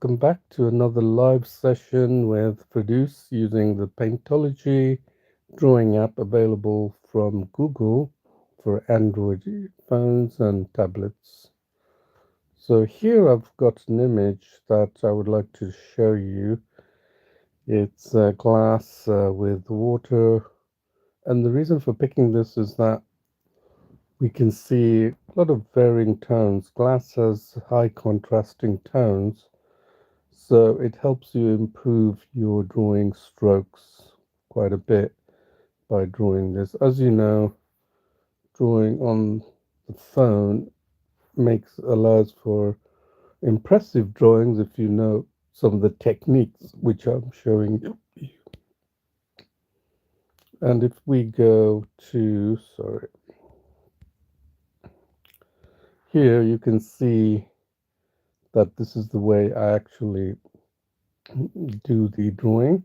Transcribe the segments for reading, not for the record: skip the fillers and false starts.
welcome back to another live session with Produce using the Paintology drawing app available from Google for Android phones and tablets. So here I've got an image that I would like to show you. It's a glass with water, and the reason for picking this is that we can see a lot of varying tones. Glass has high contrasting tones, so it helps you improve your drawing strokes quite a bit by drawing this. As you know, drawing on the phone allows for impressive drawings if you know some of the techniques which I'm showing you. And if we go to, here you can see that this is the way I actually do the drawing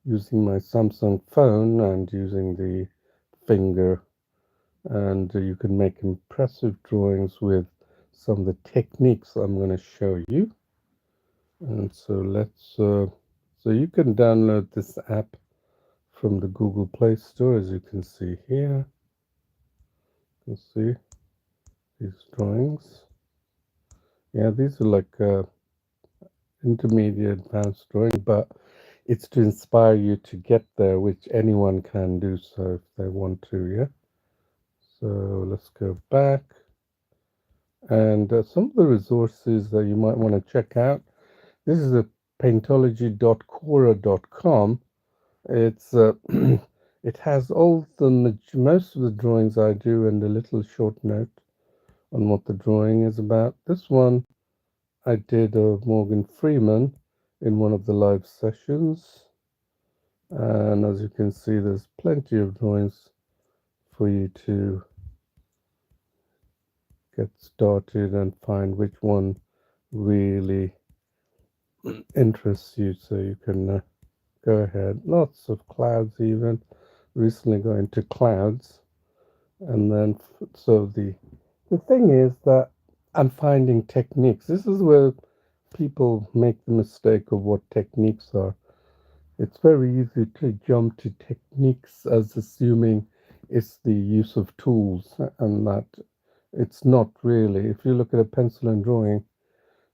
using my Samsung phone and using the finger, and you can make impressive drawings with some of the techniques I'm going to show you. And so so you can download this app from the Google Play Store, as you can see here. You can see these drawings. Yeah, these are like intermediate advanced drawing, but it's to inspire you to get there, which anyone can do so if they want to. Yeah, so let's go back, and some of the resources that you might want to check out. This is a paintology.quora.com. It's it has all the most of the drawings I do and a little short note on what the drawing is about. This one I did of Morgan Freeman in one of the live sessions, and as you can see, there's plenty of drawings for you to get started and find which one really interests you, so you can go ahead. Lots of clouds, even recently got into clouds. And then so the thing is that I'm finding techniques. This is where people make the mistake of what techniques are. It's very easy to jump to techniques as assuming it's the use of tools, and that it's not really. If you look at a pencil and drawing,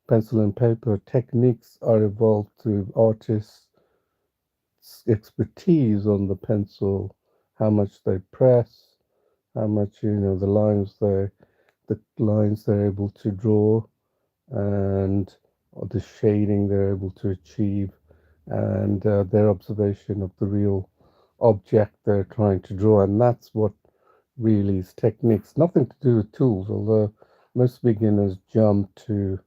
pencil and paper, techniques are evolved through artists' expertise on the pencil, how much they press, how much the lines they're able to draw, and the shading they're able to achieve, and their observation of the real object they're trying to draw. And that's what really is techniques. Nothing to do with tools, although most beginners jump to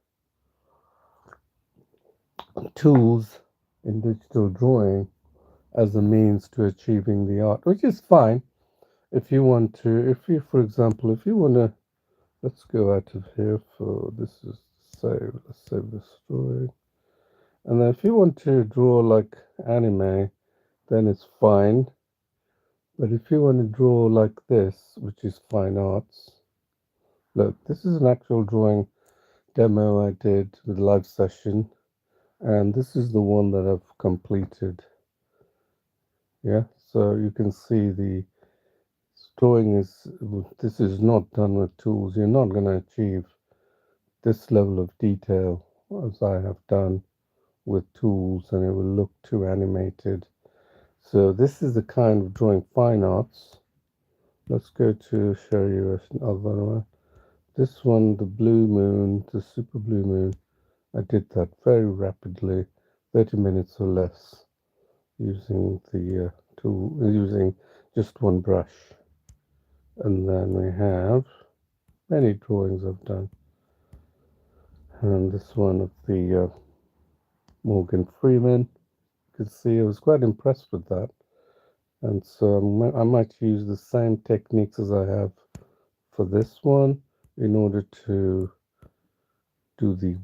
tools in digital drawing as a means to achieving the art, which is fine. If you want to, for example, if you want to, let's go out of here for this is save. Let's save the story. And then if you want to draw like anime, then it's fine. But if you want to draw like this, which is fine arts, look, this is an actual drawing demo I did with a live session, and this is the one that I've completed. Yeah, so you can see the drawing this is not done with tools. You're not going to achieve this level of detail as I have done with tools, and it will look too animated. So this is the kind of drawing fine arts. Let's go to show you another one. This one, the blue moon, the super blue moon. I did that very rapidly, 30 minutes or less, using the tool, using just one brush. And then we have many drawings I've done. And this one of the Morgan Freeman. You can see I was quite impressed with that. And so I might use the same techniques as I have for this one in order to do the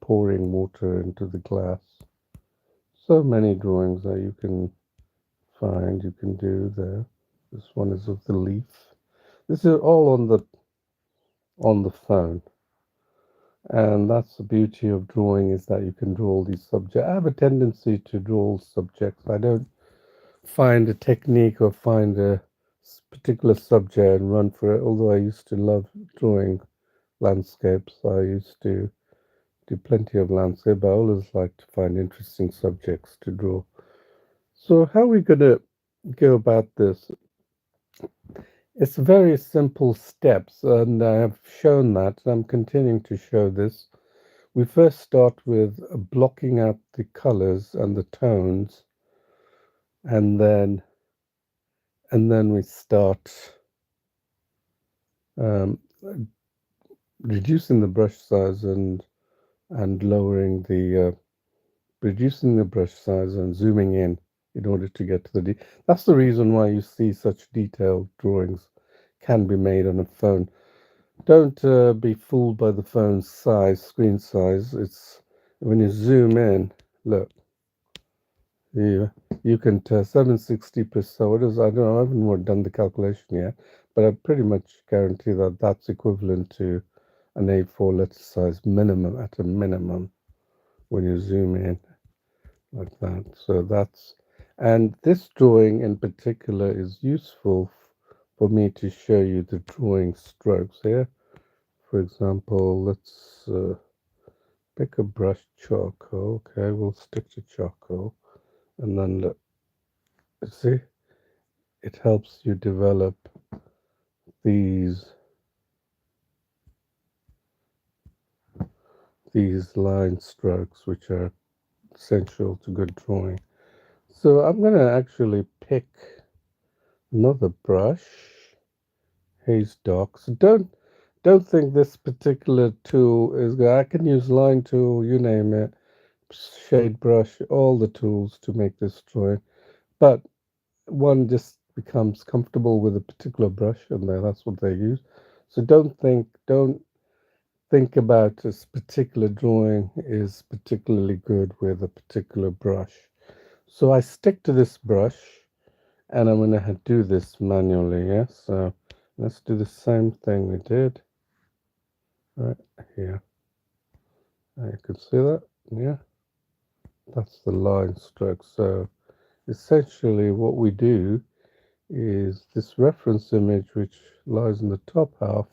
pouring water into the glass. So many drawings that you can find, you can do there. This one is of the leaf. This is all on the phone. And that's the beauty of drawing, is that you can draw all these subjects. I have a tendency to draw subjects. I don't find a technique or find a particular subject and run for it. Although I used to love drawing landscapes, I used to do plenty of landscape. I always like to find interesting subjects to draw. So how are we going to go about this? It's very simple steps, and I have shown that, and I'm continuing to show this. We first start with blocking out the colors and the tones, and then we start um, reducing the brush size and lowering the reducing the brush size and zooming in order to get to the that's the reason why you see such detailed drawings can be made on a phone. Don't be fooled by the phone's size, screen size. It's when you zoom in, look, you you can tell 760%. What is, I don't know, I haven't done the calculation yet, but I pretty much guarantee that that's equivalent to an A4 letter size minimum, at a minimum, when you zoom in like that. So that's, and this drawing in particular is useful for me to show you the drawing strokes here. For example, let's pick a brush, charcoal. Okay, we'll stick to charcoal, and then look, see, it helps you develop these line strokes, which are essential to good drawing. So I'm going to actually pick another brush, haze dark. So don't think this particular tool is good. I can use line tool, you name it, shade brush, all the tools to make this drawing. But one just becomes comfortable with a particular brush, and that's what they use. So don't think about this particular drawing is particularly good with a particular brush. So I stick to this brush, and I'm going to do this manually. Yes, so let's do the same thing we did right here. You can see that. Yeah, that's the line stroke. So essentially what we do is this reference image, which lies in the top half,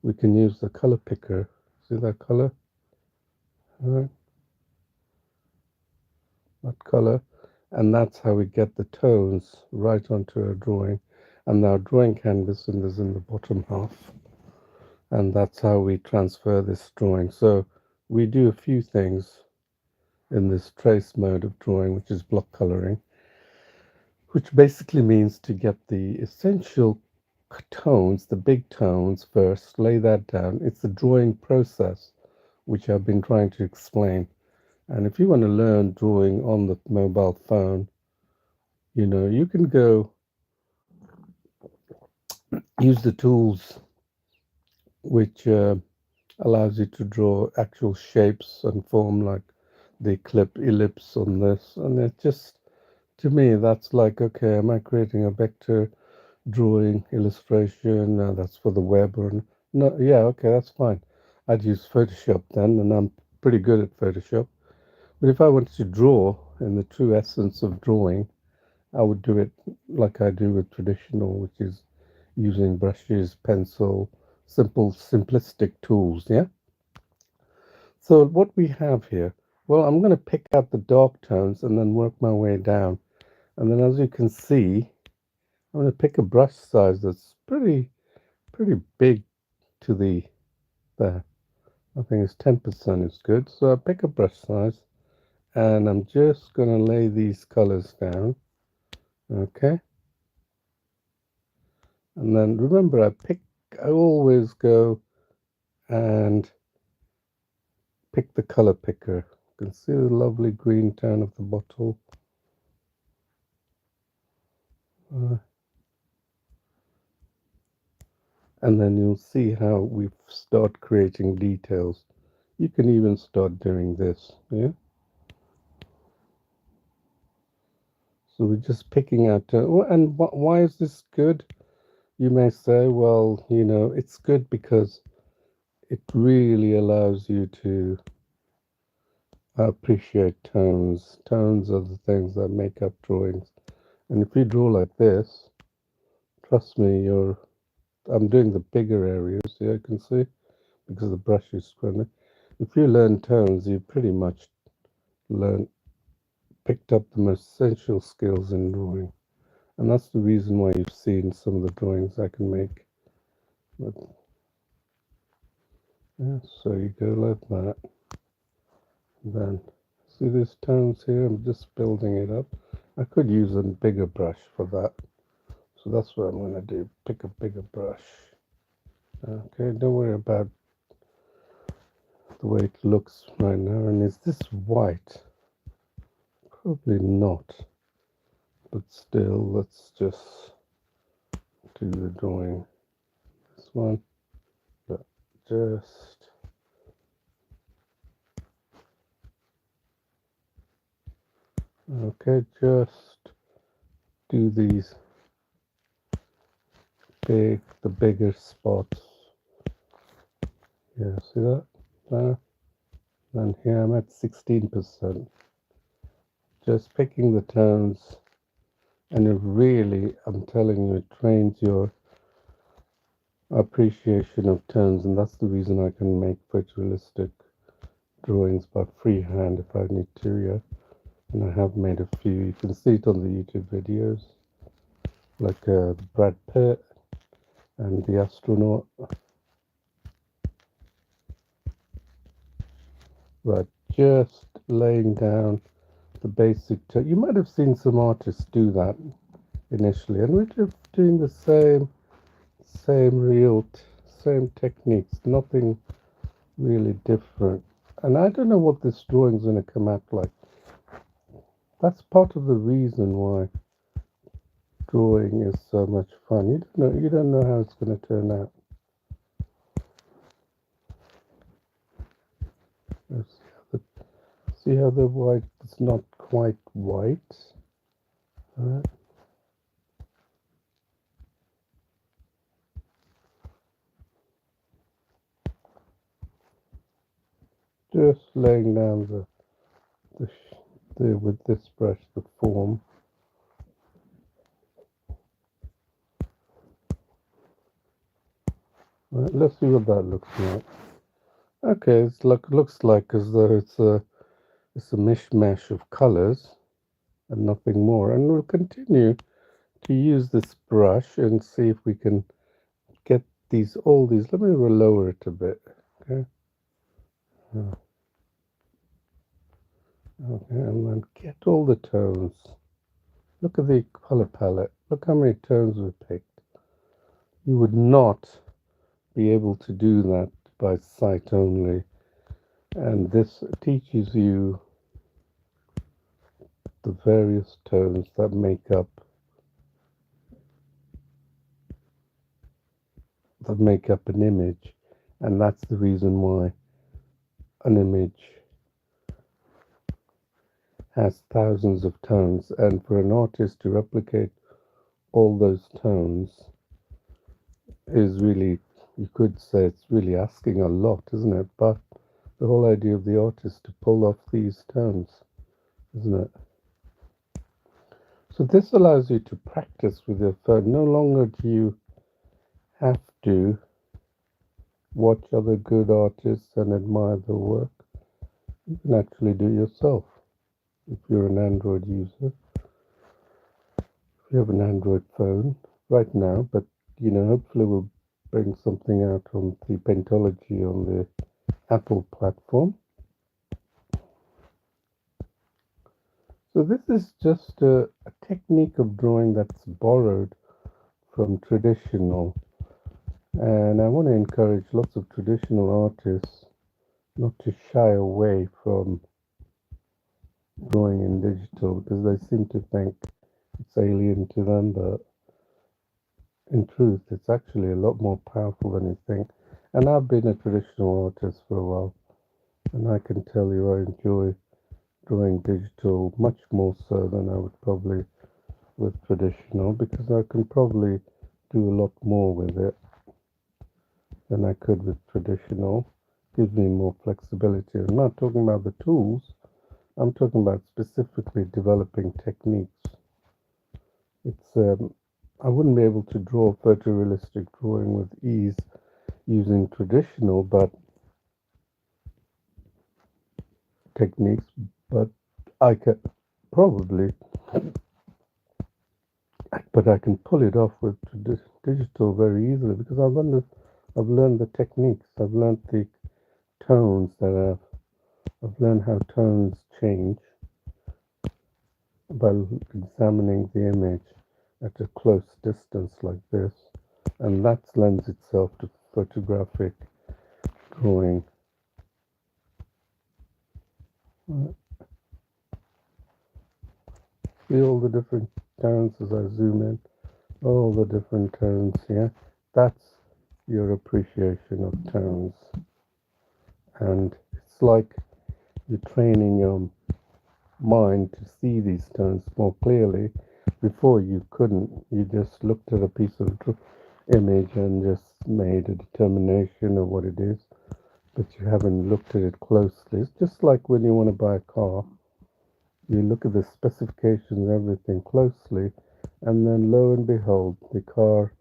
we can use the color picker. See that color? All right, that color. And that's how we get the tones right onto our drawing. And our drawing canvas is in the bottom half. And that's how we transfer this drawing. So we do a few things in this trace mode of drawing, which is block coloring, which basically means to get the essential tones, the big tones first, lay that down. It's the drawing process, which I've been trying to explain. And if you want to learn drawing on the mobile phone, you can go use the tools which allows you to draw actual shapes and form, like the ellipse on this. And it just, to me, that's like, okay, am I creating a vector drawing illustration? That's for the web, or no? Yeah, okay, that's fine. I'd use Photoshop then, and I'm pretty good at Photoshop. But if I wanted to draw in the true essence of drawing, I would do it like I do with traditional, which is using brushes, pencil, simple, simplistic tools. Yeah. So what we have here, well, I'm going to pick out the dark tones and then work my way down. And then, as you can see, I'm going to pick a brush size that's pretty big to the there. I think it's 10% is good. So I pick a brush size, and I'm just going to lay these colors down. Okay. And then remember, I always go and pick the color picker. You can see the lovely green tone of the bottle. Uh, and then you'll see how we start creating details. You can even start doing this, yeah? So we're just picking out, and why is this good? You may say, well, it's good because it really allows you to appreciate tones. Tones are the things that make up drawings. And if you draw like this, trust me, I'm doing the bigger areas, yeah, you can see, because the brush is square. If you learn tones, you pretty much learn picked up the most essential skills in drawing. And that's the reason why you've seen some of the drawings I can make. But, yeah, so you go like that. Then, see these tones here? I'm just building it up. I could use a bigger brush for that. So that's what I'm going to do. Pick a bigger brush. Okay, don't worry about the way it looks right now. And is this white? Probably not. But still, let's just do the drawing. This one. But just... Okay, just do these the bigger spots. Yeah, see that? There. And here I'm at 16%. Just picking the tones, and it really, I'm telling you, it trains your appreciation of tones, and that's the reason I can make photorealistic drawings by freehand if I need to, yeah. And I have made a few. You can see it on the YouTube videos, like Brad Pitt and the astronaut. But just laying down the basic. You might have seen some artists do that initially, and we're just doing the same techniques. Nothing really different. And I don't know what this drawing's going to come out like. That's part of the reason why drawing is so much fun. You don't know how it's going to turn out. See how the white is not quite white. Right. Just laying down with this brush the form. Right, let's see what that looks like. Okay, looks like as though it's a mishmash of colors and nothing more. And we'll continue to use this brush and see if we can get all these. Let me lower it a bit. Okay. Okay, and then get all the tones. Look at the color palette. Look how many tones we picked. You would not be able to do that by sight only. And this teaches you the various tones that make up an image. And that's the reason why an image has thousands of tones. And for an artist to replicate all those tones is really, you could say it's really asking a lot, isn't it? But the whole idea of the artist to pull off these tones, isn't it? So this allows you to practice with your phone. No longer do you have to watch other good artists and admire their work. You can actually do it yourself if you're an Android user. If you have an Android phone right now, but hopefully we'll bring something out on the Paintology on the Apple platform. So this is just a technique of drawing that's borrowed from traditional. And I want to encourage lots of traditional artists not to shy away from drawing in digital because they seem to think it's alien to them, but in truth, it's actually a lot more powerful than you think. And I've been a traditional artist for a while, and I can tell you I enjoy drawing digital much more so than I would probably with traditional because I can probably do a lot more with it. than I could with traditional. Gives me more flexibility. I'm not talking about the tools. I'm talking about specifically developing techniques. It's I wouldn't be able to draw a photorealistic drawing with ease using traditional techniques, but I can probably, but I can pull it off with digital very easily because I've learned the techniques. I've learned the tones I've learned how tones change by examining the image at a close distance like this, and that lends itself to photographic drawing. See all the different tones as I zoom in, all the different tones here. That's your appreciation of tones, and it's like you're training your mind to see these tones more clearly. Before you couldn't, you just looked at a piece of image and just made a determination of what it is, but you haven't looked at it closely. It's just like when you want to buy a car, you look at the specifications, everything closely, and then lo and behold, the car,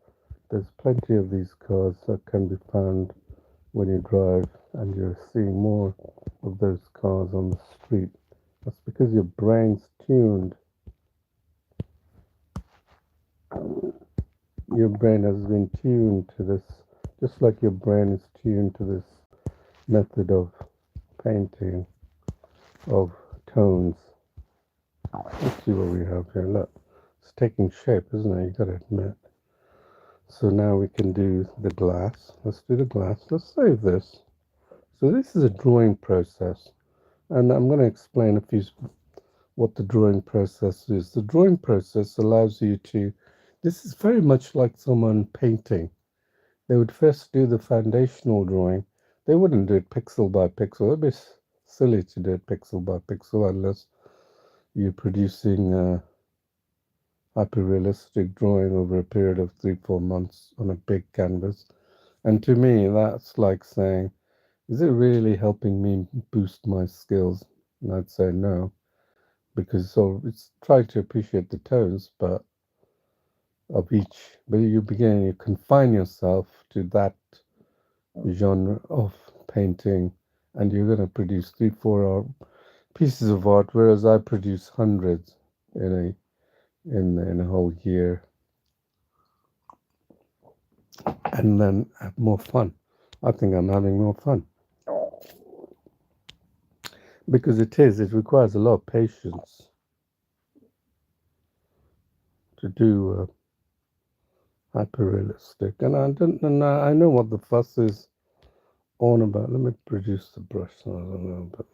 there's plenty of these cars that can be found when you drive, and you're seeing more of those cars on the street. That's because your brain's tuned. Your brain has been tuned to this, just like your brain is tuned to this method of painting, of tones. Let's see what we have here. Look, it's taking shape, isn't it? You gotta admit. So now we can do the glass. Let's do the glass. Let's save this. So this is a drawing process, and I'm going to explain what the drawing process is. The drawing process allows you to. This is very much like someone painting. They would first do the foundational drawing. They wouldn't do it pixel by pixel. It'd be silly to do it pixel by pixel unless you're producing a hyper-realistic drawing over a period of 3-4 months on a big canvas. And to me, that's like saying, is it really helping me boost my skills? And I'd say no, because so it's trying to appreciate the tones, but of each, but you confine yourself to that genre of painting, and you're going to produce 3-4 pieces of art, whereas I produce hundreds in a whole year, and then have more fun. I think I'm having more fun because it requires a lot of patience to do hyper realistic, and I know what the fuss is on about. Let me produce the brush so I don't know, but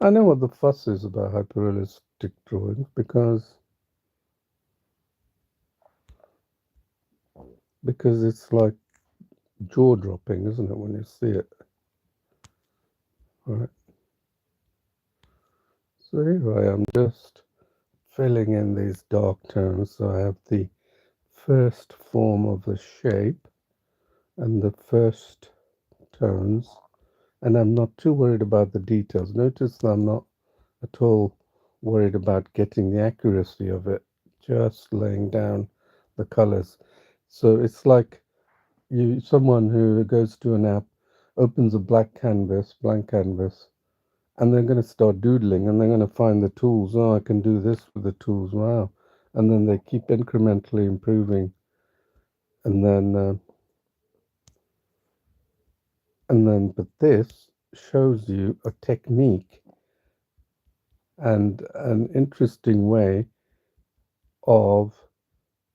I know what the fuss is about hyper realistic drawings because it's like jaw dropping, isn't it, when you see it? All right. So here I am just filling in these dark tones. So I have the first form of the shape and the first tones, and I'm not too worried about the details. Notice that I'm not at all worried about getting the accuracy of it, just laying down the colors. So it's like someone who goes to an app, opens a blank canvas, and they're going to start doodling, and they're going to find the tools. Oh, I can do this with the tools. Wow. And then they keep incrementally improving, and but this shows you a technique and an interesting way of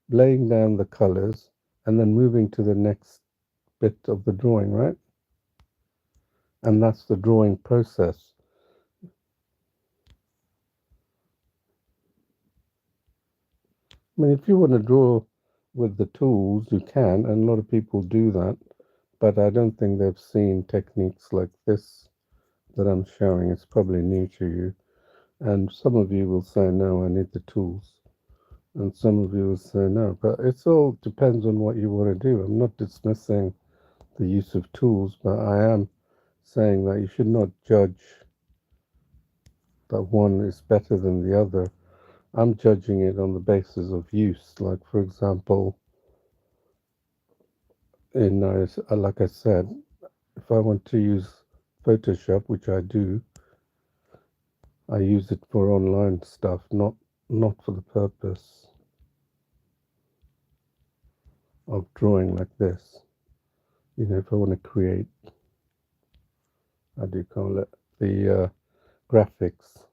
laying down the colors and then moving to the next bit of the drawing, right? And that's the drawing process. I mean, if you want to draw with the tools, you can, and a lot of people do that, but I don't think they've seen techniques like this that I'm showing. It's probably new to you. And some of you will say, no, I need the tools. And some of you will say, no. But it all depends on what you want to do. I'm not dismissing the use of tools, but I am saying that you should not judge that one is better than the other. I'm judging it on the basis of use. Like, for example, like I said, if I want to use Photoshop, which I do, I use it for online stuff, not for the purpose of drawing like this. You know, if I want to create, how do you call it, the graphics.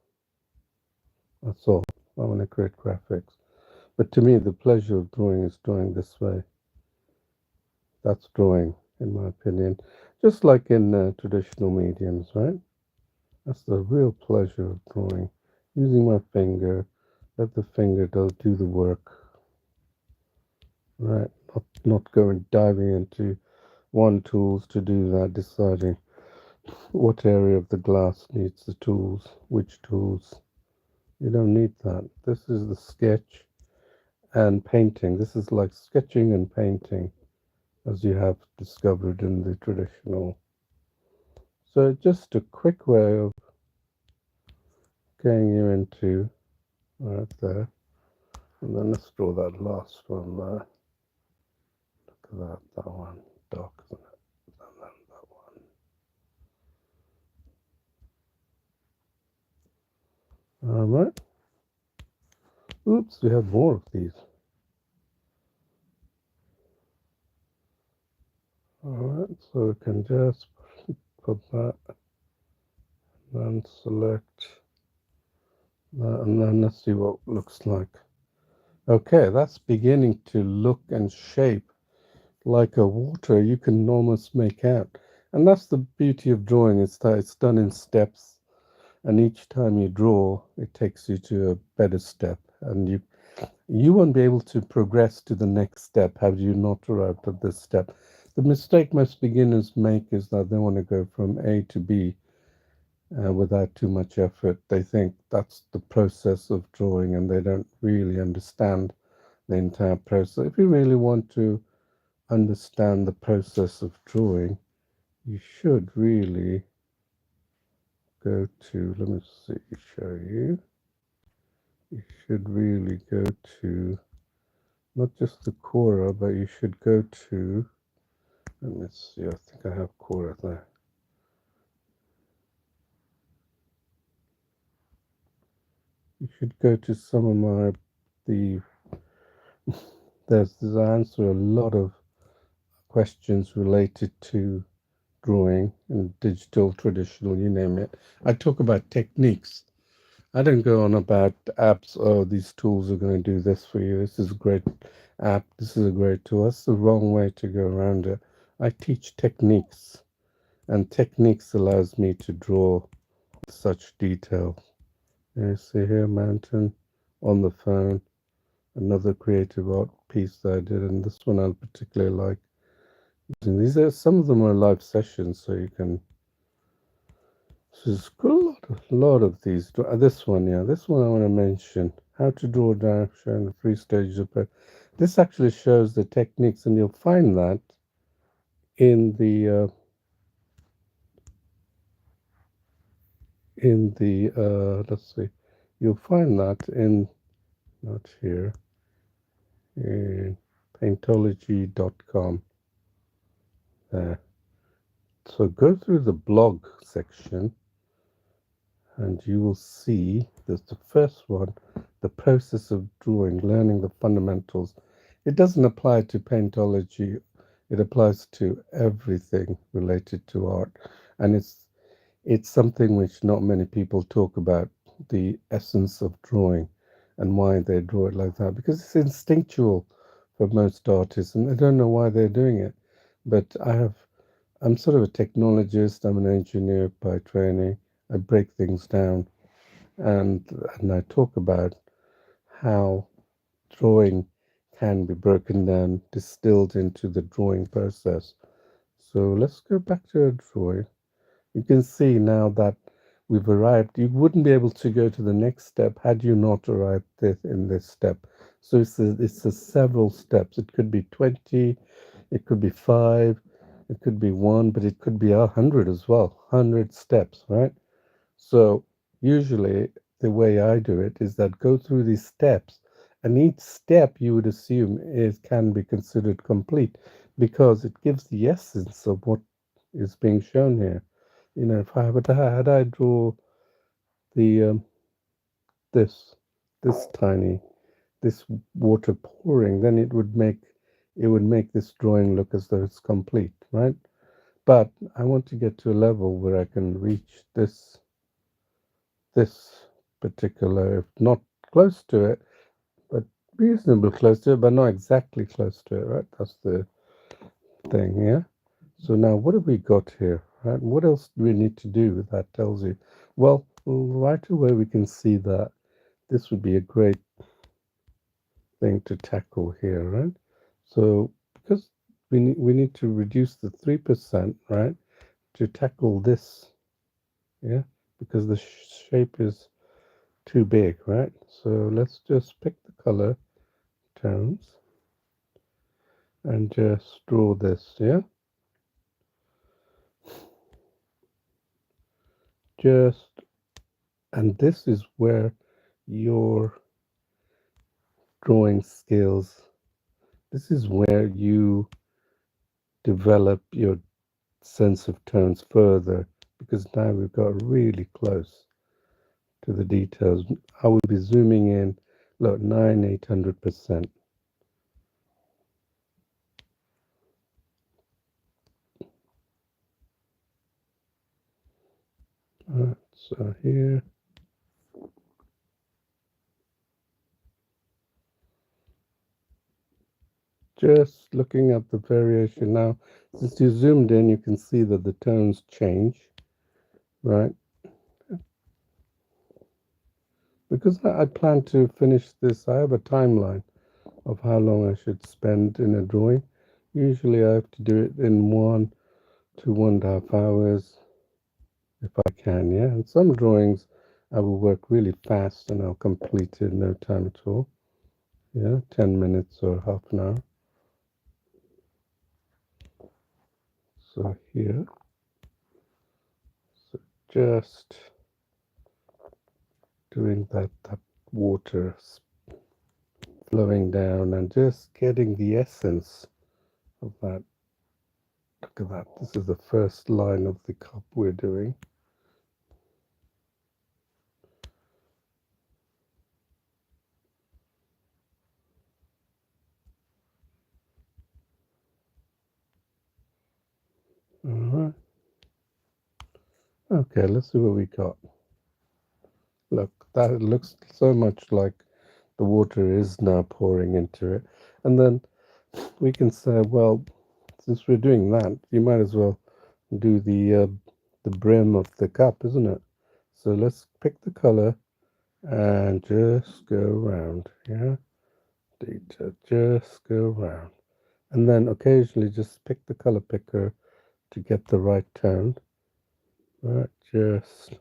That's all. I want to create graphics. But to me, the pleasure of drawing is drawing this way. That's drawing, in my opinion. Just like in traditional mediums, right? That's the real pleasure of drawing. Using my finger, let the finger do the work, right? Not going diving into one tools to do that, deciding what area of the glass needs the tools, which tools. You don't need that. This is the sketch and painting. This is like sketching and painting, as you have discovered in the traditional. So just a quick way of getting you into right there. And then let's draw that last one there. Look at that, that one, dark, isn't it? And then that one. Alright. Oops, we have more of these. Alright, so we can just put that, then select that, and then let's see what it looks like. Okay, that's beginning to look and shape like a water you can almost make out. And that's the beauty of drawing, is that it's done in steps, and each time you draw, it takes you to a better step, and you won't be able to progress to the next step had you not arrived at this step. The mistake most beginners make is that they want to go from A to B without too much effort. They think that's the process of drawing, and they don't really understand the entire process. If you really want to understand the process of drawing, you should really go to, let me see, show you. You should really go to not just the Quora, but you should go to, let me see, I think I have Quora there. You should go to some of there's answer a lot of questions related to drawing and digital, traditional, you name it. I talk about techniques. I don't go on about apps. Oh, these tools are going to do this for you. This is a great app. This is a great tool. That's the wrong way to go around it. I teach techniques, and techniques allows me to draw such detail. You see here, mountain on the phone, another creative art piece that I did, and this one I particularly like. And these are some of them are live sessions, so you can. So there's a lot of these. This one, yeah, this one I want to mention. How to draw down, showing the 3 stages of prep. This actually shows the techniques, and you'll find that in the let's see, you'll find that in not here in Paintology.com. There. So go through the blog section, and you will see there's the first one, the process of drawing, learning the fundamentals. It doesn't apply to Paintology, it applies to everything related to art, and it's something which not many people talk about, the essence of drawing and why they draw it like that, because it's instinctual for most artists, and they don't know why they're doing it. But I'm sort of a technologist, I'm an engineer by training. I break things down, and I talk about how drawing can be broken down, distilled into the drawing process. So let's go back to a drawing. You can see now that we've arrived. You wouldn't be able to go to the next step had you not arrived in this step. So it's a several steps. It could be 20, it could be 5, It could be one, but it could be 100 as well. 100 steps, right? So usually the way I do it is that go through these steps, and each step you would assume is can be considered complete because it gives the essence of what is being shown here. You know, if I but had I draw the this this tiny this water pouring, then it would make this drawing look as though it's complete, right? But I want to get to a level where I can reach this particular, if not close to it, but reasonably close to it, but not exactly close to it, right? That's the thing, yeah? So now what have we got here, right? What else do we need to do that tells you? Well, right away we can see that this would be a great thing to tackle here, right? So because we need to reduce the 3%, right, to tackle this, yeah, because the shape is too big, right? So let's just pick the color tones and just draw this, yeah? Just, and this is where your drawing skills, this is where you develop your sense of tones further because now we've got really close to the details. I will be zooming in, look, 800%. Alright, so here, just looking at the variation now, since you zoomed in, you can see that the tones change, right? Because I plan to finish this, I have a timeline of how long I should spend in a drawing. Usually I have to do it in 1 to 1.5 hours if I can, yeah. And some drawings I will work really fast and I'll complete it in no time at all. Yeah, 10 minutes or half an hour. So here, so just doing that water flowing down and just getting the essence of that. Look at that. This is the first line of the cup we're doing. All right. Okay, let's see what we got. Look, that looks so much like the water is now pouring into it. And then we can say, well, since we're doing that, you might as well do the brim of the cup, isn't it? So let's pick the color and just go around, yeah? Data, just go around. And then occasionally just pick the color picker to get the right tone. Right, just,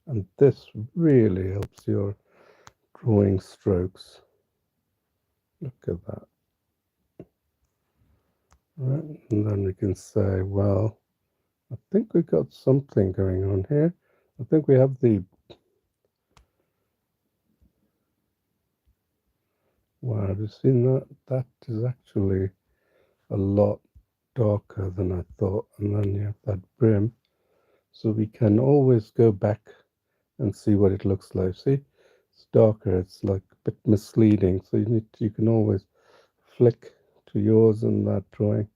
and this really helps your drawing strokes. Look at that. Right, and then we can say, well, I think we got something going on here. I think we have the, wow, have you seen that? That is actually a lot darker than I thought. And then you have that brim. So we can always go back and see what it looks like. See, it's darker. It's like a bit misleading. So you can always flick to yours and that drawing,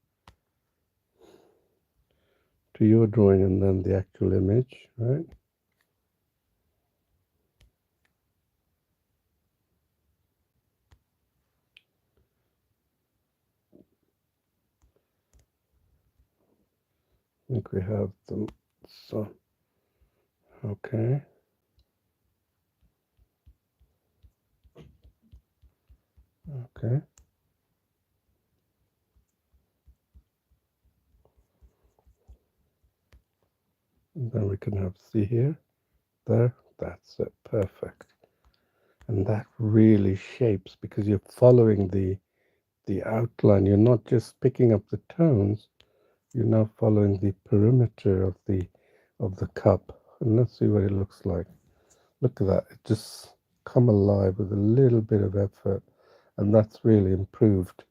to your drawing, and then the actual image, right? I think we have them. So, okay. Okay. And then we can have, see here, there, that's it, perfect. And that really shapes because you're following the outline. You're not just picking up the tones, you're now following the perimeter of the cup. And let's see what it looks like. Look at that. It just come alive with a little bit of effort. And that's really improved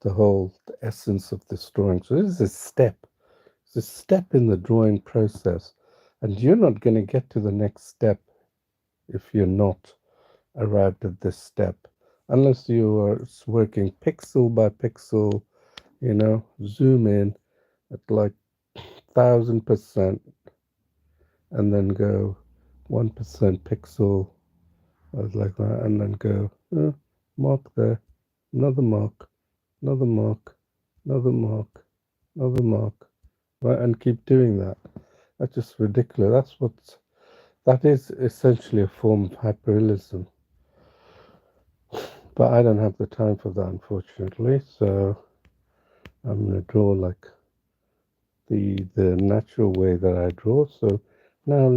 the essence of this drawing. So this is a step. It's a step in the drawing process. And you're not going to get to the next step if you're not arrived at this step. Unless you are working pixel by pixel, zoom in at like 1000% and then go 1% pixel like that, and then go mark there, another mark, another mark, another mark, another mark, right, and keep doing that. That's just ridiculous. That is essentially a form of hyperrealism, but I don't have the time for that, unfortunately. So I'm going to draw like the natural way that I draw. So now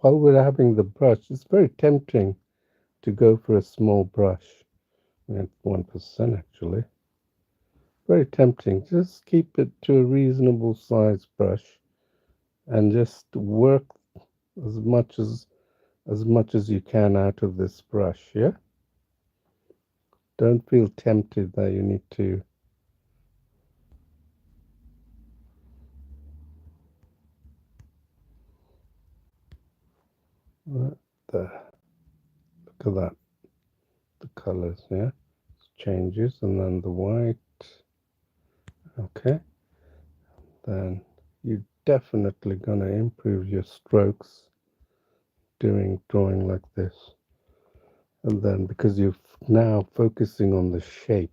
while we're having the brush, it's very tempting to go for a small brush. At 1% actually. Very tempting. Just keep it to a reasonable size brush and just work as much as you can out of this brush, yeah? Don't feel tempted that you need to there. Look at that. The colors, yeah? Changes, and then the white. Okay. Then you're definitely gonna improve your strokes drawing like this. And then because you're now focusing on the shape,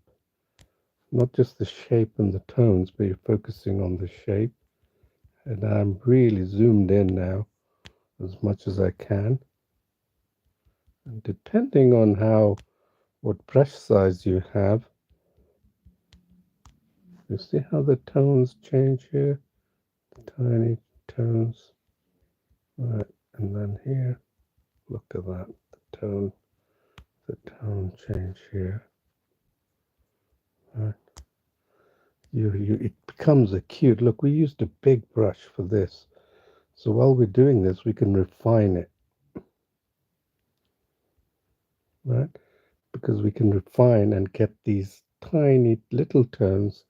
not just the shape and the tones, but you're focusing on the shape. And I'm really zoomed in now as much as I can. And depending on what brush size you have, you see how the tones change here? The tiny tones. Right, and then here, look at that, the tone change here. Right. It becomes acute. Look, we used a big brush for this. So while we're doing this, we can refine it. Right? Because we can refine and get these tiny little tones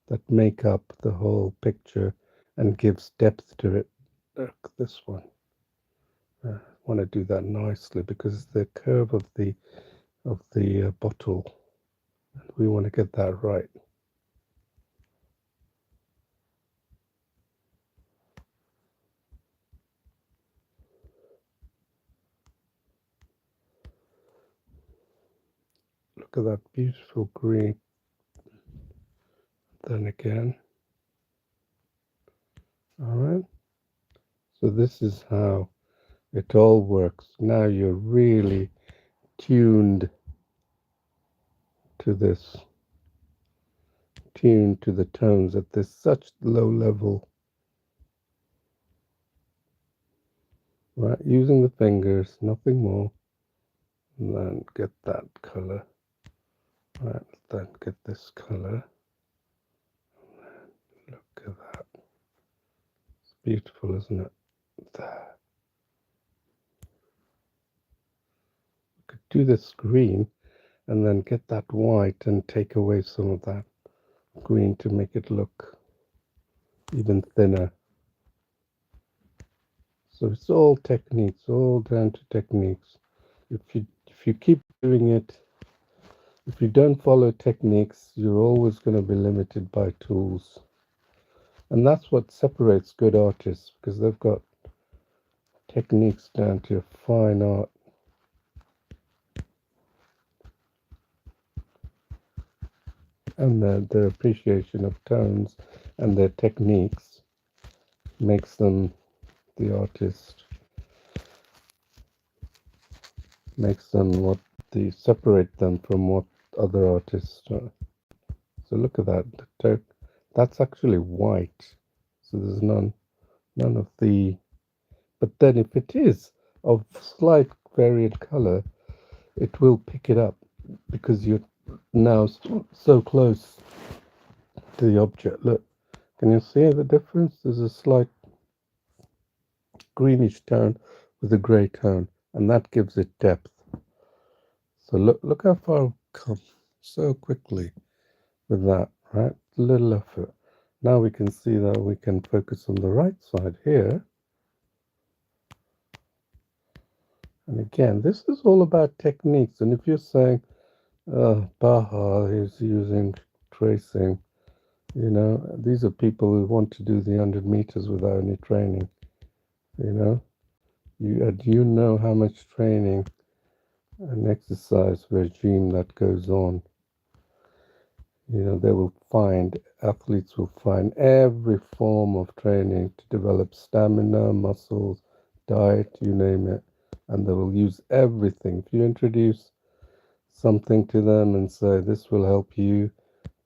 that make up the whole picture and gives depth to it. Look, this one. I want to do that nicely because the curve of the bottle, we want to get that right. Look at that beautiful green. Then again. All right. So this is how it all works. Now you're really tuned to this, tuned to the tones at this such low level. Right, using the fingers, nothing more. And then get that color. Right, then get this color. Look at that. It's beautiful, isn't it? There. We could do this green and then get that white and take away some of that green to make it look even thinner. So it's all techniques, all down to techniques. If you keep doing it, if you don't follow techniques, you're always going to be limited by tools. And that's what separates good artists, because they've got techniques down to a fine art. And their appreciation of tones and their techniques makes them the artist, makes them separate them from what other artists are. So look at that. That's actually white. So there's none of the. But then if it is of slight variant color, it will pick it up because you're Now it's so close to the object. Look, can you see the difference? There's a slight greenish tone with a grey tone, and that gives it depth. So look how far I've come so quickly with that, right? Little effort. Now we can see that we can focus on the right side here. And again, this is all about techniques. And if you're saying, Baha is using tracing, you know, these are people who want to do the 100 meters without any training, you know. Do you know how much training and exercise regime that goes on? You know, they will find, athletes will find every form of training to develop stamina, muscles, diet, you name it, and they will use everything. If you introduce something to them and say, this will help you,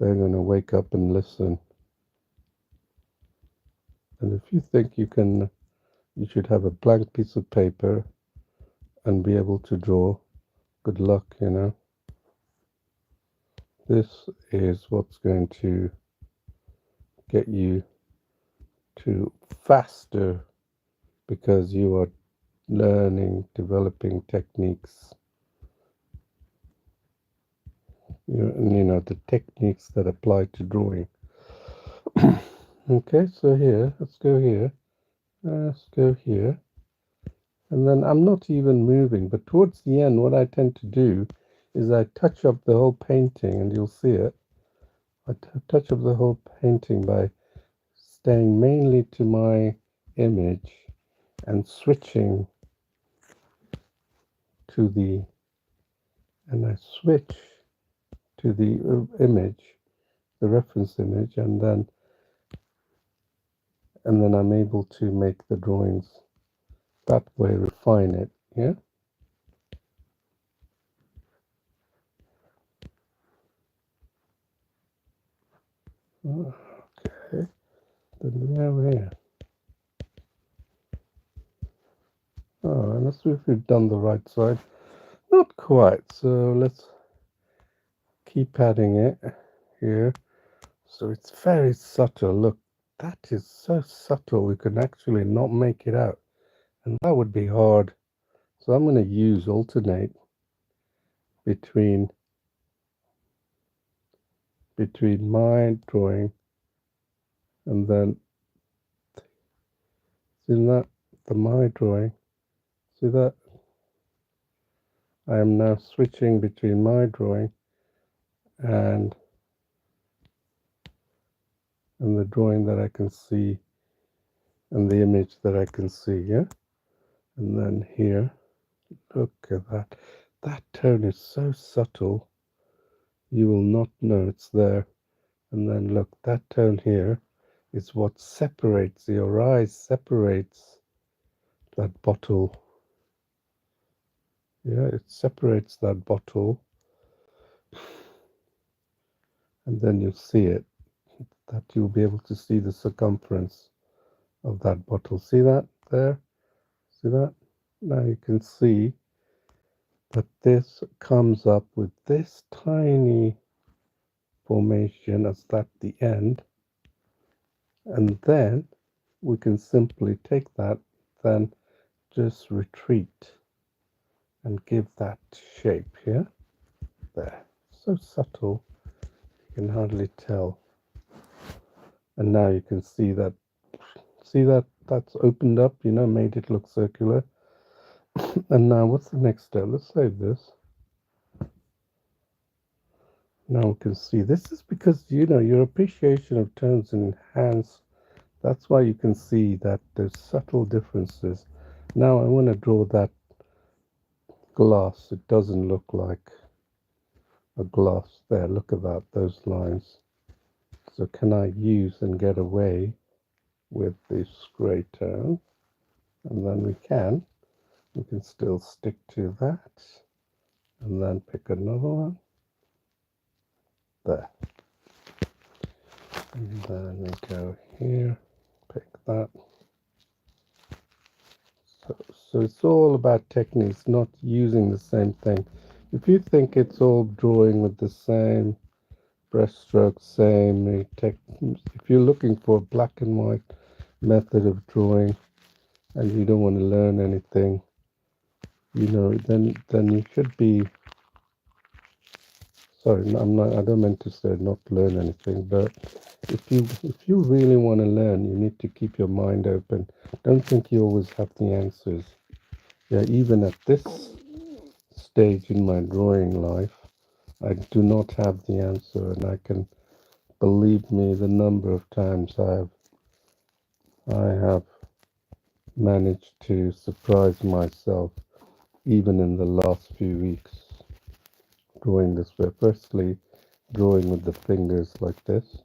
they're going to wake up and listen. And if you think you should have a blank piece of paper and be able to draw, good luck, you know. This is what's going to get you to faster because you are learning, developing techniques. You know the techniques that apply to drawing. Okay, so here, let's go here. Let's go here. And then I'm not even moving, but towards the end, what I tend to do is I touch up the whole painting, and you'll see it. I touch up the whole painting by staying mainly to my image and switching to the, and I switch to the image, the reference image, and then I'm able to make the drawings that way, refine it, yeah? Okay, then now here. Oh, and let's see if we've done the right side. Not quite, so let's keep adding it here. So it's very subtle. Look, that is so subtle we can actually not make it out. And that would be hard. So I'm going to use alternate between my drawing and then see that my drawing. See that I am now switching between my drawing and the drawing that I can see and the image that I can see, yeah? And then here, look at that. That tone is so subtle, you will not know it's there. And then look, that tone here is what separates, your eyes separates that bottle. Yeah, it separates that bottle. And then you'll see it, that you'll be able to see the circumference of that bottle. See that there? See that? Now you can see that this comes up with this tiny formation as that the end, and then we can simply take that, then just retreat and give that shape here. There, so subtle you can hardly tell. And now you can see that that's opened up, you know, made it look circular. And now what's the next step? Let's save this. Now we can see this is because, you know, your appreciation of tones enhance. That's why you can see that there's subtle differences. Now I want to draw that glass. It doesn't look like a glass there. Look at that, those lines. So can I use and get away with this grey tone? And then we can still stick to that. And then pick another one. There. And then we go here, pick that. So it's all about techniques, not using the same thing. If you think it's all drawing with the same brushstrokes, same if you're looking for a black and white method of drawing and you don't want to learn anything, then you should be. Sorry, I'm not. I don't mean to say not learn anything, but if you really want to learn, you need to keep your mind open. Don't think you always have the answers. Yeah, even at this stage in my drawing life, I do not have the answer, and I can believe me the number of times I have managed to surprise myself, even in the last few weeks, drawing this way. Firstly, drawing with the fingers like this,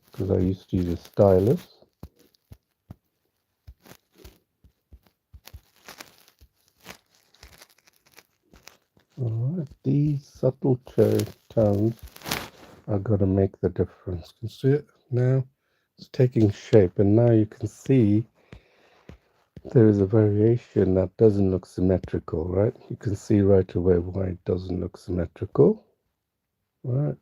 because I used to use a stylus. Alright, these subtle tones are going to make the difference. You see it now? It's taking shape, and now you can see there is a variation that doesn't look symmetrical, right? You can see right away why it doesn't look symmetrical, right?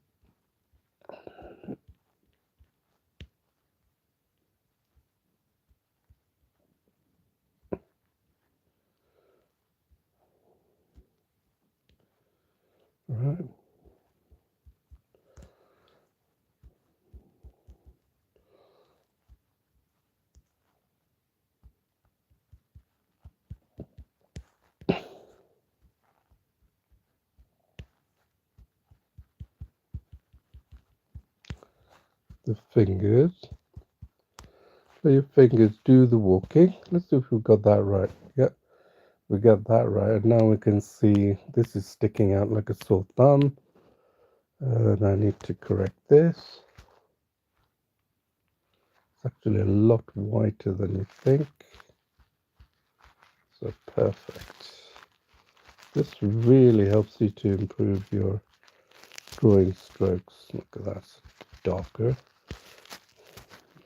Right. The fingers. So your fingers do the walking. Let's see if we got that right. Yeah, we got that right. And now we can see this is sticking out like a sore thumb. And I need to correct this. It's actually a lot whiter than you think. So perfect. This really helps you to improve your drawing strokes. Look at that, darker.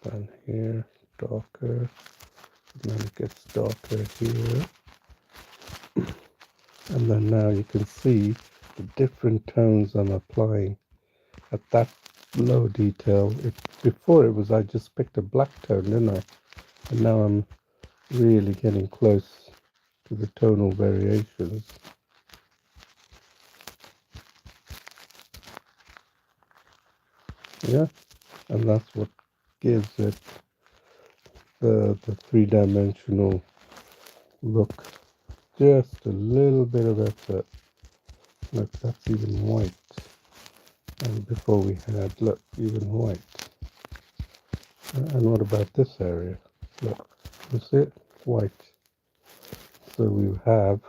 Down here, darker. And then it gets darker here. And then now you can see the different tones I'm applying at that low detail. Before it was I just picked a black tone, didn't I? And now I'm really getting close to the tonal variations. Yeah, and that's what gives it the three-dimensional look. Just a little bit of effort. Look, that's even white. And before we had, look, even white. And what about this area? Look, you see it? White. So we have,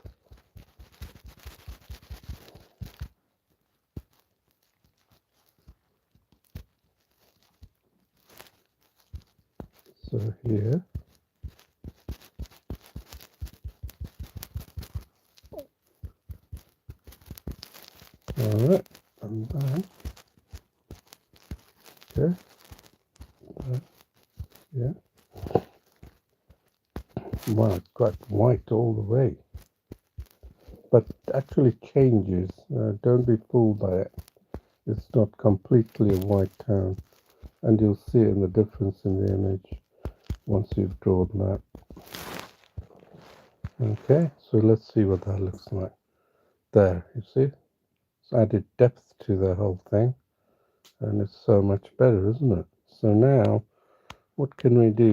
so here, alright, and then, okay, yeah. Wow, it's got white all the way. But actually changes. Don't be fooled by it. It's not completely a white tone. And you'll see it in the difference in the image once you've drawn that. Okay, so let's see what that looks like. There, you see? It's added depth to the whole thing. And it's so much better, isn't it? So now, what can we do?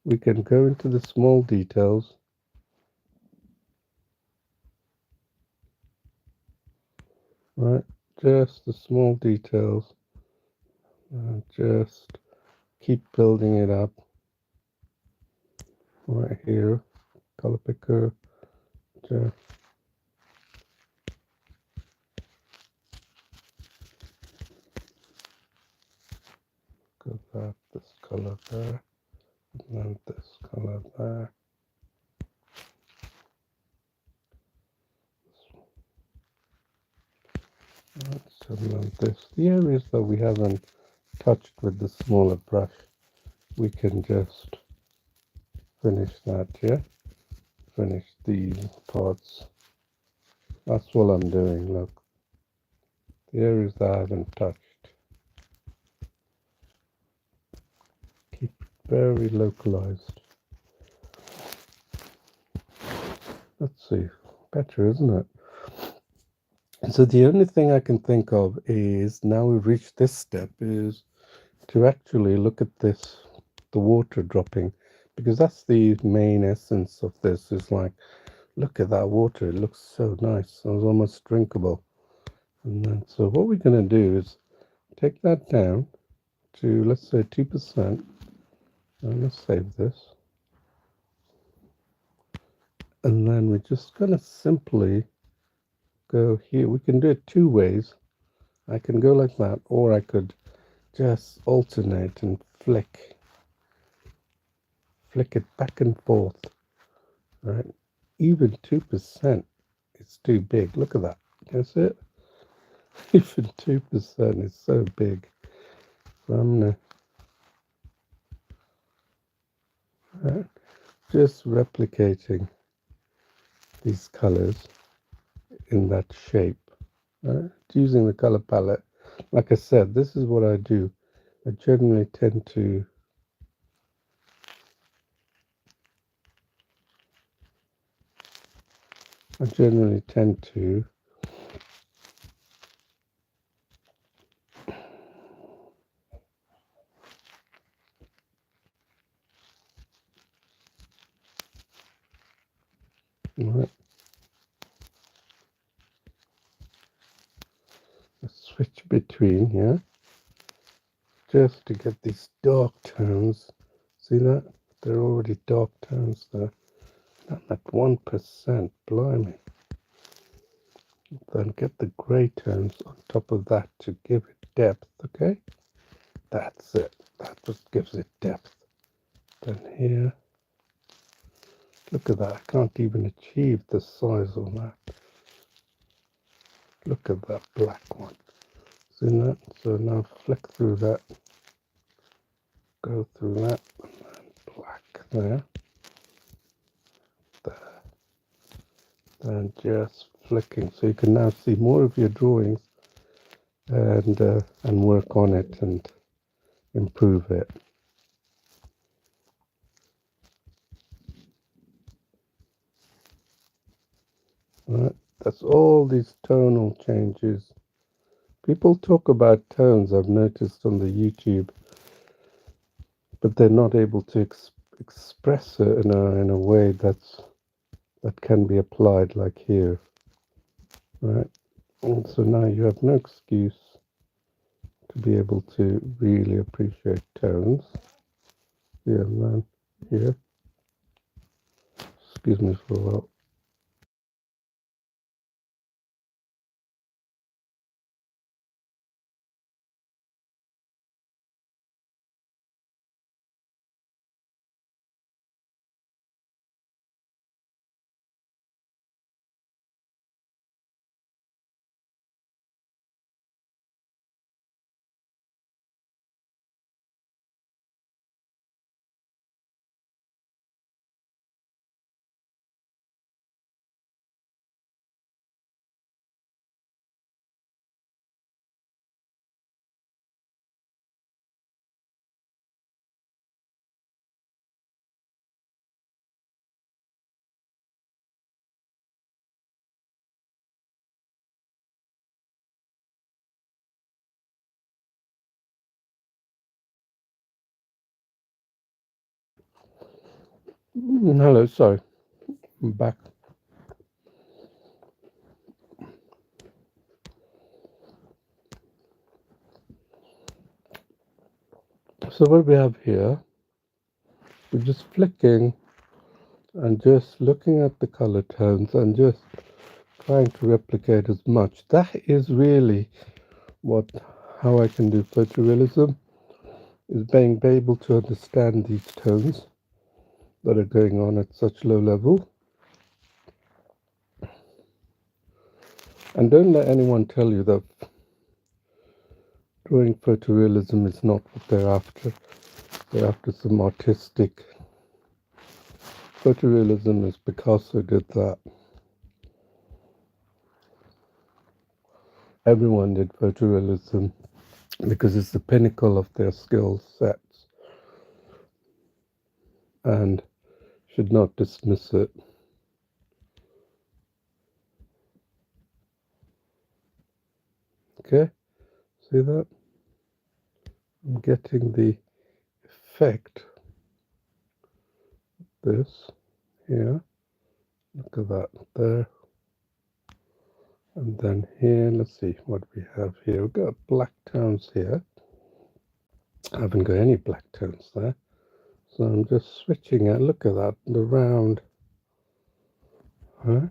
We can go into the small details. Right, just the small details. And just keep building it up. Right here, color picker. Just got that, this color there, and then this color there. So then this, the areas that we haven't touched with the smaller brush, we can just finish that, yeah? Finish these parts. That's what I'm doing, look. The areas that I haven't touched. Keep it very localized. Let's see. Better, isn't it? And so the only thing I can think of is, now we've reached this step, is to actually look at this, the water dropping, because that's the main essence of this, is like, look at that water, it looks so nice, it's almost drinkable. And then, so what we're going to do is take that down to, let's say, 2%, and let's save this. And then we're just going to simply go here. We can do it two ways. I can go like that, or I could just alternate and flick it back and forth, right? Even 2% is too big. Look at that. You see it? Even 2% is so big. So I'm gonna just replicating these colors in that shape, right? Using the color palette. Like I said, this is what I do. I generally tend to right, switch between, yeah, just to get these dark tones. See that? They're already dark tones there. Not that 1%, blimey. Then get the grey tones on top of that to give it depth, okay? That's it. That just gives it depth. Then here, look at that. I can't even achieve the size of that. Look at that black one. See that? So now flick through that. Go through that. And then black there. There. Then just flicking. So you can now see more of your drawings and work on it and improve it. Right? That's all these tonal changes. People talk about tones, I've noticed on the YouTube, but they're not able to express it in a way that can be applied like here, right? And so now you have no excuse to be able to really appreciate tones. Yeah, man, here. Excuse me for a while. Hello, sorry, I'm back. So what we have here, we're just flicking and just looking at the color tones and just trying to replicate as much. That is really how I can do photorealism, is being able to understand these tones that are going on at such low level. And don't let anyone tell you that drawing photorealism is not what they're after. They're after some artistic Photorealism is Picasso did that. Everyone did photorealism because it's the pinnacle of their skill sets and should not dismiss it. Okay, see that? I'm getting the effect. This here, look at that there. And then here, let's see what we have here. We've got black tones here. I haven't got any black tones there. So I'm just switching it. Look at that, the round. Right?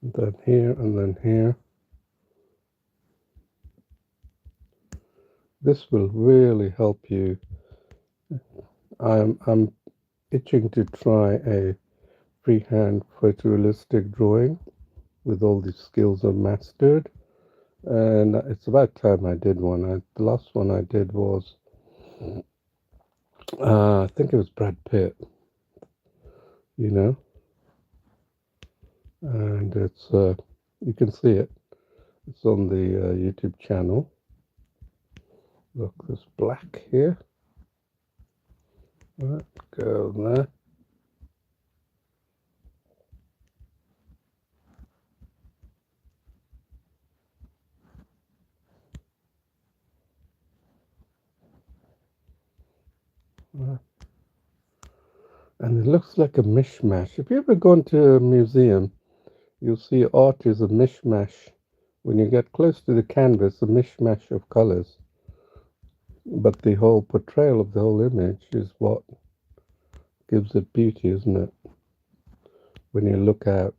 And then here and then here. This will really help you. I'm itching to try a freehand photorealistic drawing with all the skills I've mastered. And it's about time I did one. The last one I did was, I think it was Brad Pitt, you know, and it's, you can see it. It's on the YouTube channel. Look, there's black here. Right, go there. Right. And it looks like a mishmash. If you ever gone to a museum, you'll see art is a mishmash. When you get close to the canvas, a mishmash of colors. But the whole portrayal of the whole image is what gives it beauty, isn't it? When you look out.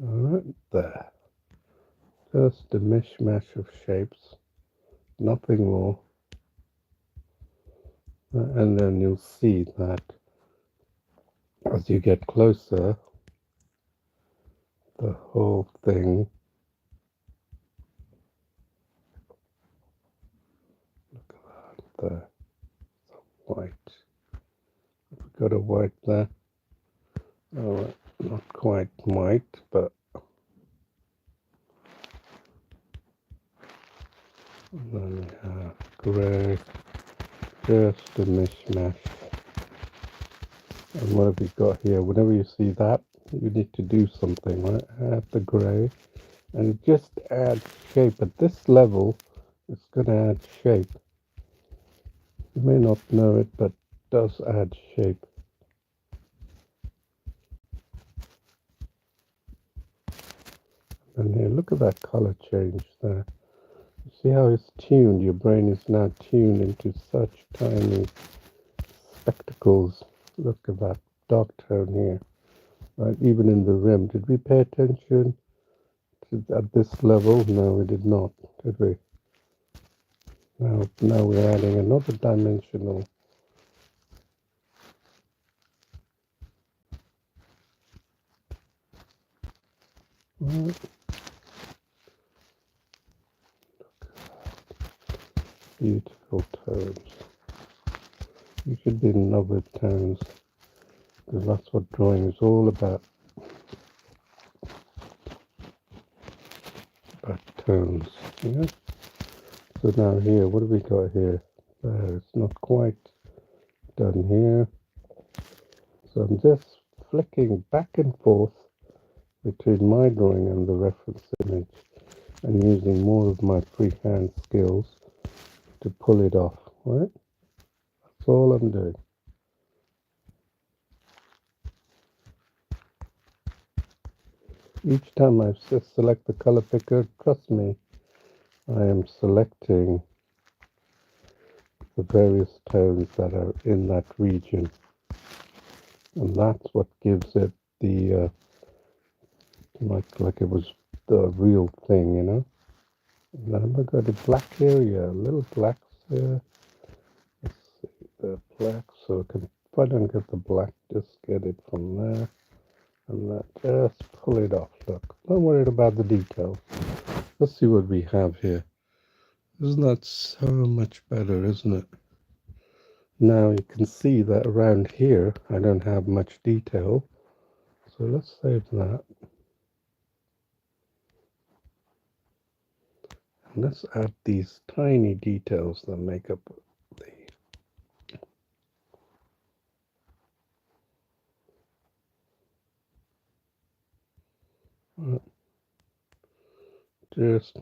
Alright, there. Just a mishmash of shapes. Nothing more. And then you'll see that as you get closer, the whole thing, look at that there, some white. We've got a white there. Oh, not quite white, but then we have grey, just a mishmash. And what have we got here? Whenever you see that, you need to do something, right? Add the grey, and it just adds shape. At this level, it's going to add shape. You may not know it, but it does add shape. And here, look at that color change there. You see how it's tuned? Your brain is now tuned into such tiny spectacles. Look at that dark tone here. Right, even in the rim. Did we pay attention to at this level? No, we did not, did we? Now we're adding another dimensional. Right. Beautiful tones. You should be in love with tones, because that's what drawing is all about. About tones. Yeah. So now here, what have we got here? It's not quite done here. So I'm just flicking back and forth between my drawing and the reference image and using more of my freehand skills to pull it off, right? That's all I'm doing. Each time I select the color picker, trust me, I am selecting the various tones that are in that region. And that's what gives it the, like it was the real thing, you know? And then I've got a black area, little blacks there. Let's see, the black, so I can, if I don't get the black, just get it from there. And that, just pull it off, look. Not worried about the details. Let's see what we have here. Isn't that so much better, isn't it? Now you can see that around here I don't have much detail. So let's save that. And let's add these tiny details that make up the... Just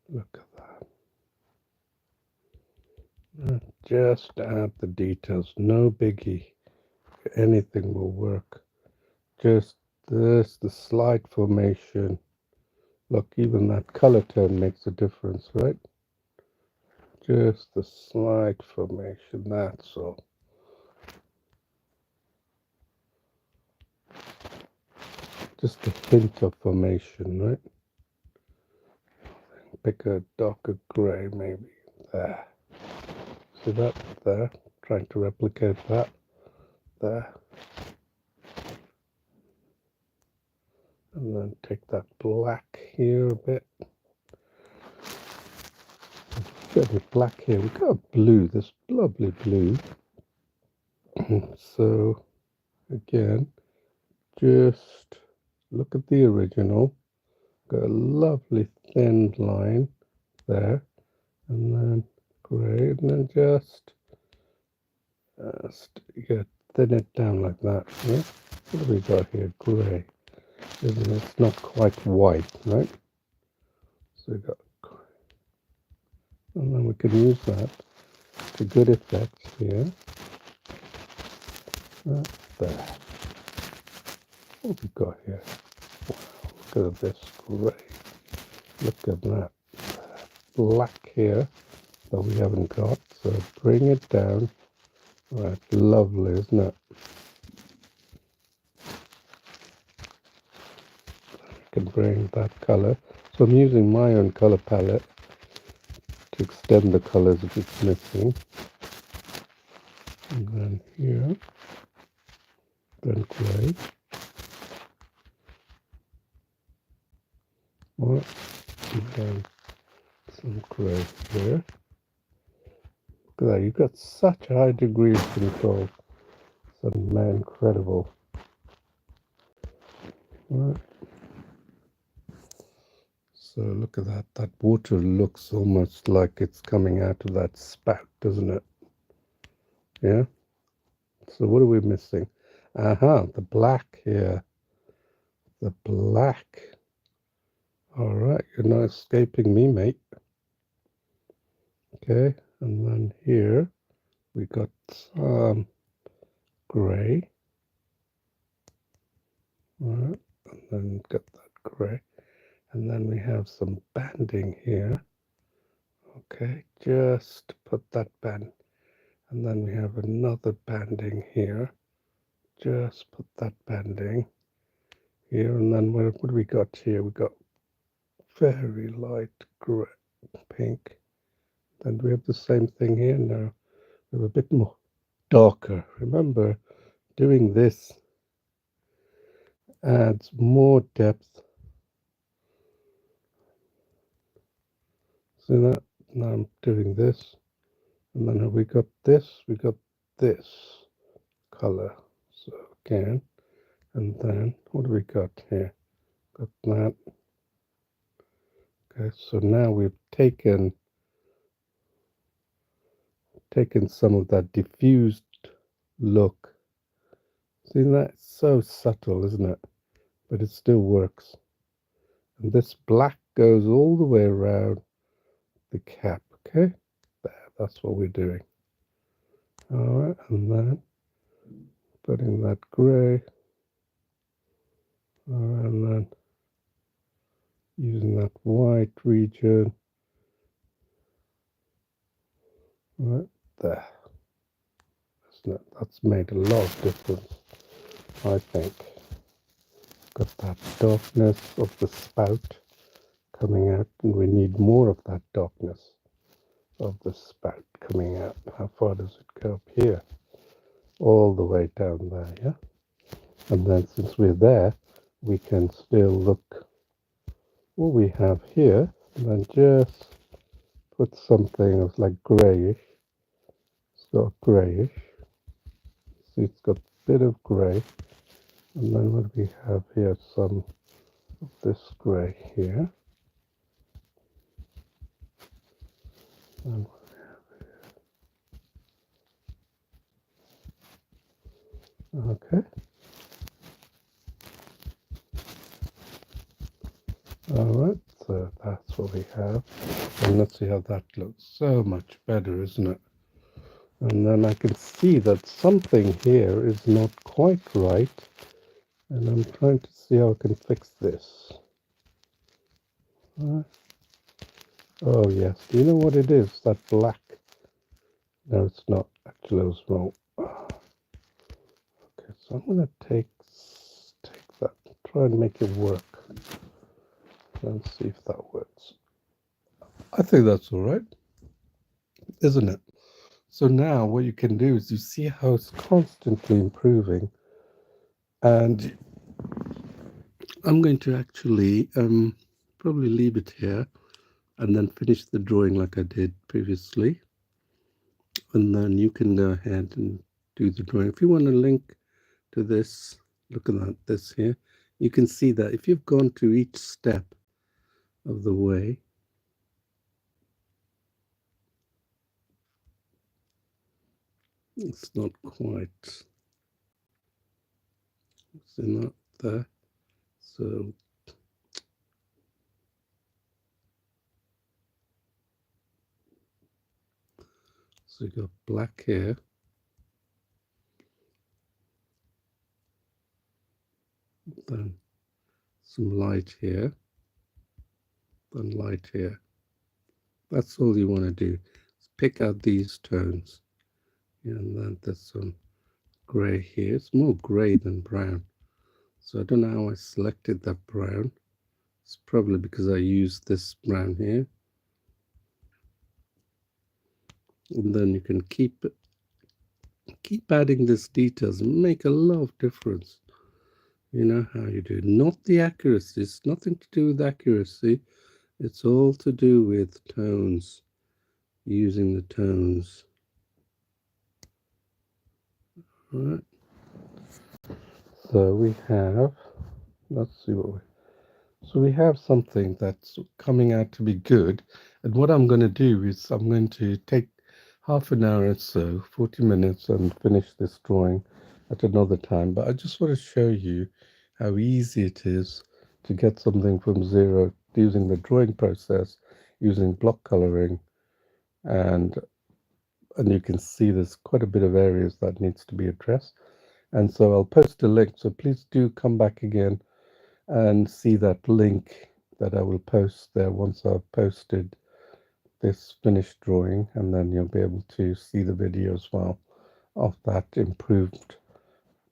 look at that. Just add the details. No biggie. Anything will work. Just this, the slide formation. Look, even that color tone makes a difference, right? Just the slide formation, that's all. Just a hint of formation, right? Pick a darker gray, maybe. There. See that? There. Trying to replicate that. There. And then take that black here a bit. Got any black here? We've got blue, this lovely blue. So, again, just look at the original. Got a lovely thin line there. And then grey, and then just yeah, thin it down like that. Yeah? What do we got here? Grey. Isn't it? It's not quite white, right? So we got grey. And then we can use that to good effect here. There. What have we got here? Wow, look at this grey. Look at that. Black here that we haven't got. So bring it down. Right, lovely, isn't it? Can bring that color. So I'm using my own color palette to extend the colors if it's missing. And then here, then gray. What? And then some gray here. Look at that, you've got such a high degree of control. It's incredible. Right. So look at that. That water looks almost like it's coming out of that spout, doesn't it? Yeah. So what are we missing? Aha, the black here. The black. All right, you're not escaping me, mate. Okay, and then here we got some gray. All right, and then got that gray. And then we have some banding here. Okay, just put that band. And then we have another banding here. Just put that banding here. And then what do we got here? We got very light gray, pink. Then we have the same thing here now. We have a bit more darker. Remember, doing this adds more depth. See that? Now I'm doing this. And then have we got this? We got this color. So again, and then what do we got here? Got that. Okay, so now we've taken some of that diffused look. See that? It's so subtle, isn't it? But it still works. And this black goes all the way around the cap, okay? There, that's what we're doing. All right, and then putting that gray, all right, and then using that white region, right there. That's made a lot of difference, I think. Got that darkness of the spout coming out, and we need more of that darkness of the spout coming out. How far does it go up here? All the way down there, yeah? And then since we're there, we can still look what we have here, and then just put something of like grayish. It's got grayish. See, it's got a bit of grey. And then what we have here, some of this grey here. And, okay. Alright, so that's what we have. And let's see how that looks. So much better, isn't it? And then I can see that something here is not quite right. And I'm trying to see how I can fix this. Oh yes, do you know what it is? That black. No, it's not. Actually, I was wrong. Okay, so I'm gonna take that, try and make it work. Let's see if that works. I think that's all right, isn't it? So now what you can do is you see how it's constantly improving, and I'm going to actually probably leave it here and then finish the drawing like I did previously, and then you can go ahead and do the drawing. If you want a link to this, look at this here, you can see that if you've gone to each step of the way, it's not quite, it's not there. So you got black here, then some light here, then light here. That's all you want to do. Pick out these tones. And then there's some gray here. It's more gray than brown. So I don't know how I selected that brown. It's probably because I used this brown here. And then you can keep adding these details and make a lot of difference. You know how you do it. Not the accuracy. It's nothing to do with accuracy. It's all to do with tones. Using the tones. All right. So we have, let's see what we, so we have something that's coming out to be good. And what I'm going to do is I'm going to take half an hour or so, 40 minutes, and finish this drawing at another time. But I just want to show you how easy it is to get something from zero using the drawing process, using block coloring, and you can see there's quite a bit of areas that needs to be addressed. And so I'll post a link. So please do come back again and see that link that I will post there once I've posted this finished drawing, and then you'll be able to see the video as well of that improved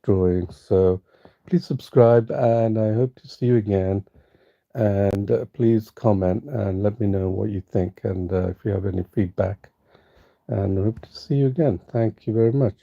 drawing. So please subscribe, and I hope to see you again. And please comment and let me know what you think, and if you have any feedback. And I hope to see you again. Thank you very much.